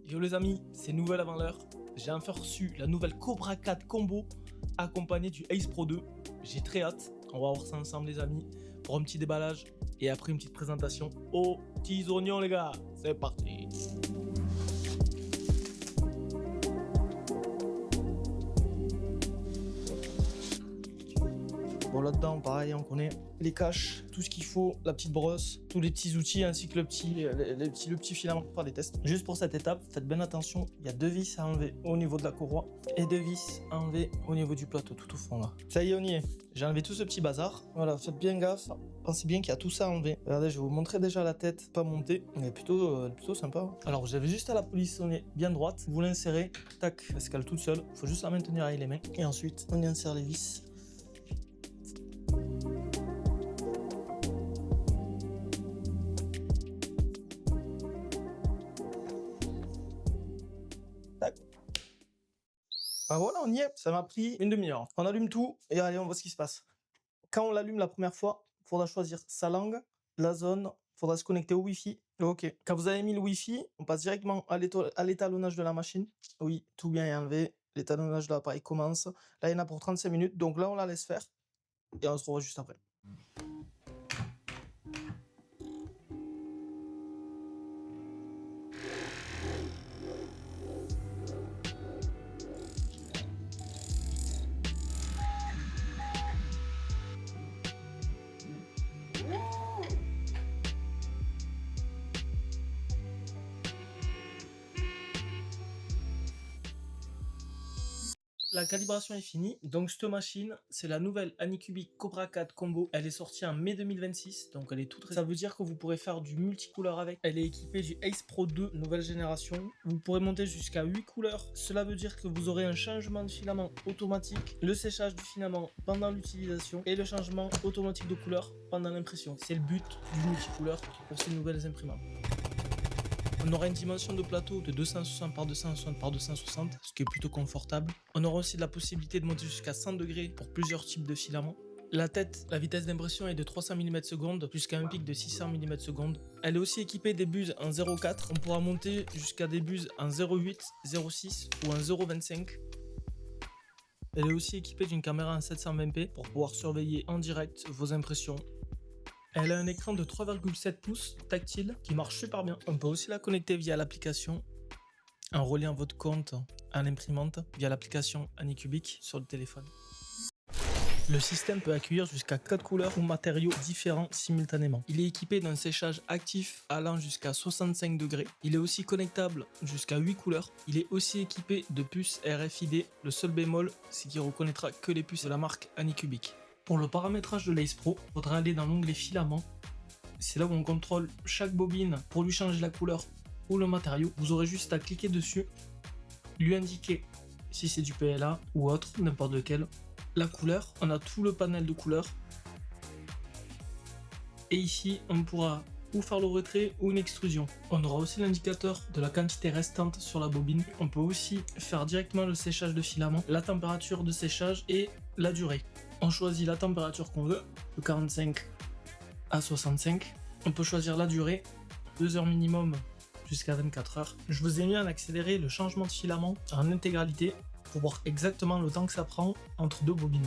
Yo les amis, c'est nouvelle avant l'heure. J'ai enfin reçu la nouvelle Cobra 4 Combo accompagnée du Ace Pro 2. J'ai très hâte. On va voir ça ensemble les amis pour un petit déballage et après une petite présentation aux petits oignons les gars. C'est parti. Bon là-dedans pareil on connaît les caches, tout ce qu'il faut, la petite brosse, tous les petits outils ainsi que le petit filament pour faire des tests. Juste pour cette étape, faites bien attention, il y a 2 vis à enlever au niveau de la courroie et 2 vis à enlever au niveau du plateau tout au fond là. Ça y est on y est, j'ai enlevé tout ce petit bazar. Voilà, faites bien gaffe, pensez bien qu'il y a tout ça à enlever. Regardez, je vais vous montrer déjà la tête, pas montée, mais plutôt sympa. Alors vous avez juste à la positionner bien droite, vous l'insérez, tac, elle se cale toute seule, faut juste la maintenir avec les mains et ensuite on y insère les vis. Ben voilà, on y est. Ça m'a pris une demi-heure. On allume tout et allez, on voit ce qui se passe. Quand on l'allume la première fois, il faudra choisir sa langue, la zone, il faudra se connecter au Wi-Fi. Ok. Quand vous avez mis le Wi-Fi, on passe directement à l'étalonnage de la machine. Oui, tout bien est enlevé. L'étalonnage de l'appareil commence. Là, il y en a pour 35 minutes. Donc là, on la laisse faire et on se revoit juste après. La calibration est finie, donc cette machine, c'est la nouvelle Anycubic Cobra 4 Combo. Elle est sortie en mai 2026, donc elle est toute récente. Ça veut dire que vous pourrez faire du multicouleur avec. Elle est équipée du Ace Pro 2 nouvelle génération. Vous pourrez monter jusqu'à 8 couleurs. Cela veut dire que vous aurez un changement de filament automatique, le séchage du filament pendant l'utilisation et le changement automatique de couleur pendant l'impression. C'est le but du multicouleur pour ces nouvelles imprimantes. On aura une dimension de plateau de 260 par 260 par 260, ce qui est plutôt confortable. On aura aussi la possibilité de monter jusqu'à 100 degrés pour plusieurs types de filaments. La tête, la vitesse d'impression est de 300 mm/s jusqu'à un pic de 600 mm/s. Elle est aussi équipée des buses en 0,4. On pourra monter jusqu'à des buses en 0,8, 0,6 ou en 0,25. Elle est aussi équipée d'une caméra en 720p pour pouvoir surveiller en direct vos impressions. Elle a un écran de 3,7 pouces tactile qui marche super bien. On peut aussi la connecter via l'application en reliant votre compte à l'imprimante via l'application Anycubic sur le téléphone. Le système peut accueillir jusqu'à 4 couleurs ou matériaux différents simultanément. Il est équipé d'un séchage actif allant jusqu'à 65 degrés. Il est aussi connectable jusqu'à 8 couleurs. Il est aussi équipé de puces RFID. Le seul bémol, c'est qu'il reconnaîtra que les puces de la marque Anycubic. Pour le paramétrage de l'Ace Pro, il faudra aller dans l'onglet filaments. C'est là où on contrôle chaque bobine pour lui changer la couleur ou le matériau. Vous aurez juste à cliquer dessus, lui indiquer si c'est du PLA ou autre, n'importe lequel. La couleur, on a tout le panel de couleurs. Et ici, on pourra ou faire le retrait ou une extrusion. On aura aussi l'indicateur de la quantité restante sur la bobine. On peut aussi faire directement le séchage de filament, la température de séchage et la durée. On choisit la température qu'on veut, de 45 à 65. On peut choisir la durée, 2 heures minimum jusqu'à 24 heures. Je vous ai mis en accéléré le changement de filament en intégralité pour voir exactement le temps que ça prend entre 2 bobines.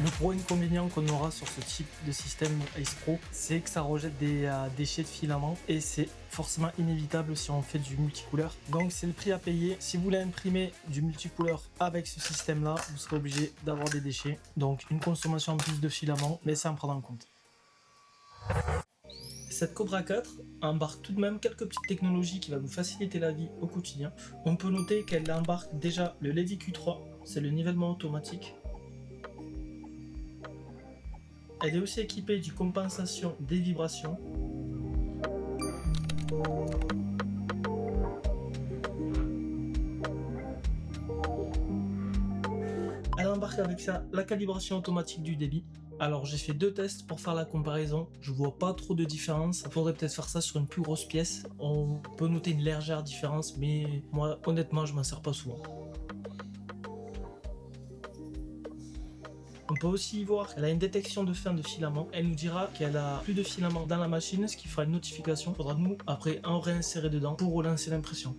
Le gros inconvénient qu'on aura sur ce type de système Ace Pro, c'est que ça rejette des déchets de filament et c'est forcément inévitable si on fait du multicouleur. Donc c'est le prix à payer. Si vous voulez imprimer du multicouleur avec ce système là, vous serez obligé d'avoir des déchets. Donc une consommation en plus de filament, mais c'est à en prendre en compte. Cette Cobra 4 embarque tout de même quelques petites technologies qui vont vous faciliter la vie au quotidien. On peut noter qu'elle embarque déjà le Levi Q3, c'est le nivellement automatique. Elle est aussi équipée du compensation des vibrations. Elle embarque avec ça la calibration automatique du débit. Alors j'ai fait 2 tests pour faire la comparaison, je vois pas trop de différence. Il faudrait peut-être faire ça sur une plus grosse pièce. On peut noter une légère différence, mais moi honnêtement je m'en sers pas souvent. On peut aussi voir qu'elle a une détection de fin de filament. Elle nous dira qu'elle a plus de filament dans la machine, ce qui fera une notification. Il faudra nous, après, en réinsérer dedans pour relancer l'impression.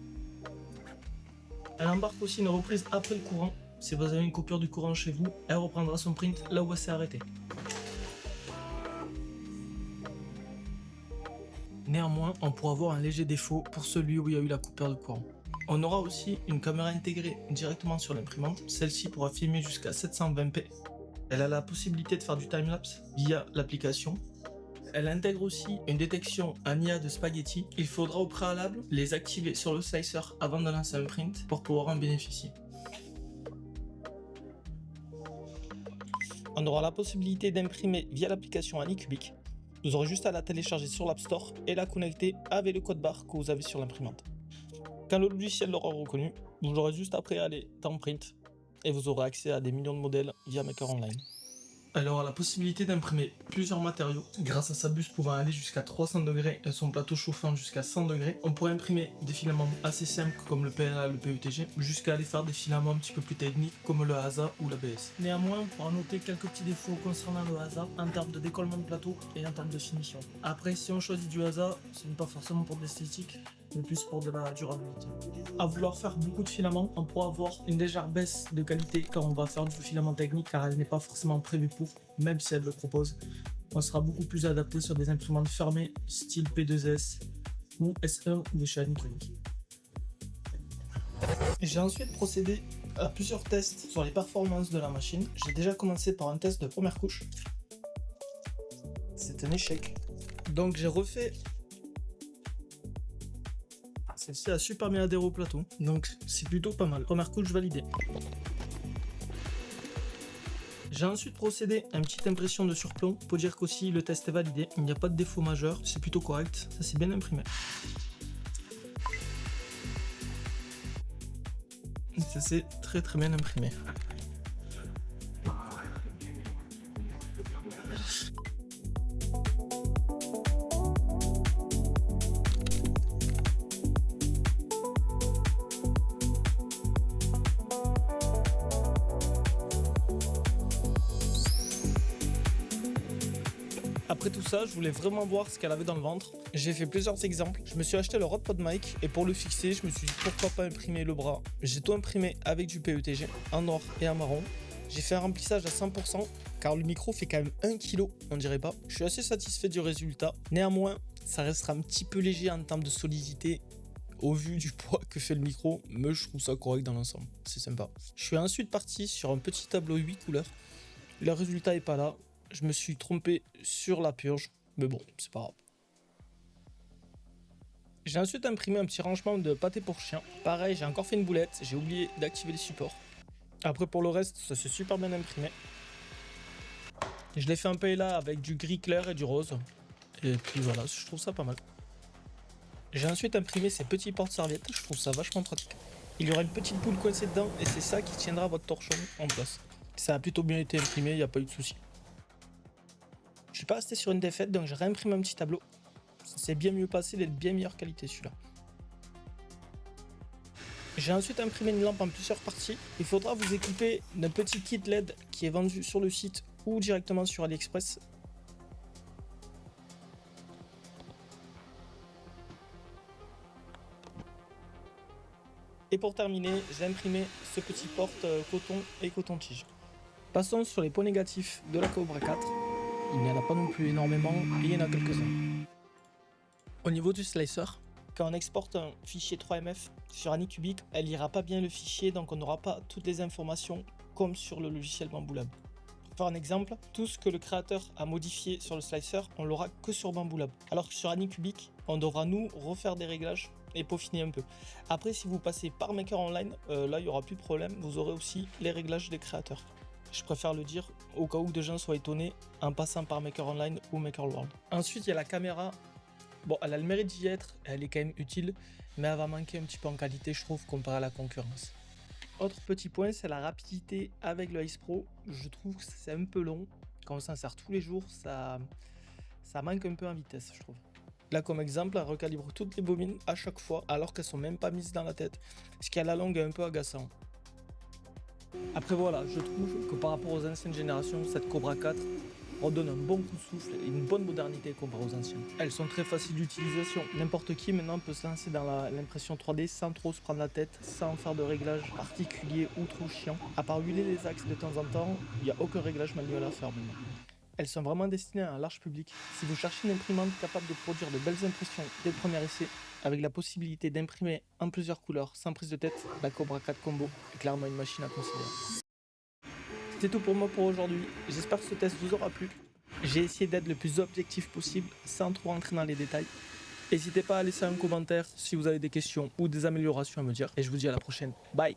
Elle embarque aussi une reprise après le courant. Si vous avez une coupure du courant chez vous, elle reprendra son print là où elle s'est arrêtée. Néanmoins, on pourra voir un léger défaut pour celui où il y a eu la coupure de courant. On aura aussi une caméra intégrée directement sur l'imprimante. Celle-ci pourra filmer jusqu'à 720p. Elle a la possibilité de faire du timelapse via l'application. Elle intègre aussi une détection en IA de spaghetti. Il faudra au préalable les activer sur le slicer avant de lancer un print pour pouvoir en bénéficier. On aura la possibilité d'imprimer via l'application Anycubic. Vous aurez juste à la télécharger sur l'App Store et la connecter avec le code barre que vous avez sur l'imprimante. Quand le logiciel l'aura reconnu, vous aurez juste après à aller dans Print et vous aurez accès à des millions de modèles via Maker Online. Elle aura la possibilité d'imprimer plusieurs matériaux grâce à sa buse pouvant aller jusqu'à 300 degrés et son plateau chauffant jusqu'à 100 degrés. On pourrait imprimer des filaments assez simples comme le PLA, le PETG, jusqu'à aller faire des filaments un petit peu plus techniques comme le ASA ou l'ABS. Néanmoins, on pourra noter quelques petits défauts concernant le ASA en termes de décollement de plateau et en termes de finition. Après, si on choisit du ASA, ce n'est pas forcément pour de l'esthétique, mais plus pour de la durabilité. À vouloir faire beaucoup de filaments, on pourra avoir une légère baisse de qualité quand on va faire du filament technique car elle n'est pas forcément prévue pour, même si elle le propose. On sera beaucoup plus adapté sur des imprimantes fermées style P2S ou S1 de chez Anycubic. J'ai ensuite procédé à plusieurs tests sur les performances de la machine. J'ai déjà commencé par un test de première couche. C'est un échec. Donc j'ai refait. Celle-ci a super bien adhéré au plateau, donc c'est plutôt pas mal. Première couche validée. J'ai ensuite procédé à une petite impression de surplomb pour dire qu'aussi le test est validé. Il n'y a pas de défaut majeur, c'est plutôt correct, ça c'est bien imprimé. Ça c'est très bien imprimé. Après tout ça, je voulais vraiment voir ce qu'elle avait dans le ventre. J'ai fait plusieurs exemples. Je me suis acheté le Rode PodMic et pour le fixer, je me suis dit pourquoi pas imprimer le bras. J'ai tout imprimé avec du PETG en noir et en marron. J'ai fait un remplissage à 100% car le micro fait quand même 1 kg, on dirait pas. Je suis assez satisfait du résultat. Néanmoins, ça restera un petit peu léger en termes de solidité au vu du poids que fait le micro, mais je trouve ça correct dans l'ensemble. C'est sympa. Je suis ensuite parti sur un petit tableau 8 couleurs. Le résultat est pas là. Je me suis trompé sur la purge, mais bon, c'est pas grave. J'ai ensuite imprimé un petit rangement de pâté pour chien. Pareil, j'ai encore fait une boulette, j'ai oublié d'activer les supports. Après pour le reste, ça s'est super bien imprimé. Je l'ai fait un peu là avec du gris clair et du rose. Et puis voilà, je trouve ça pas mal. J'ai ensuite imprimé ces petits porte-serviettes, je trouve ça vachement pratique. Il y aura une petite boule coincée dedans et c'est ça qui tiendra votre torchon en place. Ça a plutôt bien été imprimé, il n'y a pas eu de souci. Je suis pas resté sur une défaite, donc j'ai réimprimé un petit tableau. Ça s'est bien mieux passé, d'être bien meilleure qualité celui-là. J'ai ensuite imprimé une lampe en plusieurs parties. Il faudra vous équiper d'un petit kit LED qui est vendu sur le site ou directement sur AliExpress. Et pour terminer, j'ai imprimé ce petit porte coton et coton-tige. Passons sur les points négatifs de la Cobra 4. Il n'y en a pas non plus énormément, et il y en a quelques-uns. Au niveau du slicer, quand on exporte un fichier 3MF sur Anycubic, elle lira pas bien le fichier, donc on n'aura pas toutes les informations comme sur le logiciel Bamboolab. Pour faire un exemple, tout ce que le créateur a modifié sur le slicer, on l'aura que sur Bamboolab. Alors que sur Anycubic, on devra nous refaire des réglages et peaufiner un peu. Après, si vous passez par Maker Online, là il n'y aura plus de problème, vous aurez aussi les réglages des créateurs. Je préfère le dire au cas où des gens soient étonnés en passant par Maker Online ou Maker World. Ensuite, il y a la caméra. Bon, elle a le mérite d'y être, elle est quand même utile, mais elle va manquer un petit peu en qualité, je trouve, comparé à la concurrence. Autre petit point, c'est la rapidité avec le Ace Pro. Je trouve que c'est un peu long. Quand on s'en sert tous les jours, ça manque un peu en vitesse, je trouve. Là, comme exemple, elle recalibre toutes les bobines à chaque fois, alors qu'elles sont même pas mises dans la tête, ce qui à la longue est un peu agaçant. Après voilà, je trouve que par rapport aux anciennes générations, cette Cobra 4 redonne un bon coup de souffle et une bonne modernité comparé aux anciennes. Elles sont très faciles d'utilisation. N'importe qui maintenant peut se lancer dans l'impression 3D sans trop se prendre la tête, sans faire de réglages particuliers ou trop chiants. À part huiler les axes de temps en temps, il n'y a aucun réglage manuel à faire maintenant. Elles sont vraiment destinées à un large public. Si vous cherchez une imprimante capable de produire de belles impressions dès le premier essai, avec la possibilité d'imprimer en plusieurs couleurs sans prise de tête, la Cobra 4 Combo est clairement une machine à considérer. C'est tout pour moi pour aujourd'hui. J'espère que ce test vous aura plu. J'ai essayé d'être le plus objectif possible sans trop rentrer dans les détails. N'hésitez pas à laisser un commentaire si vous avez des questions ou des améliorations à me dire. Et je vous dis à la prochaine. Bye!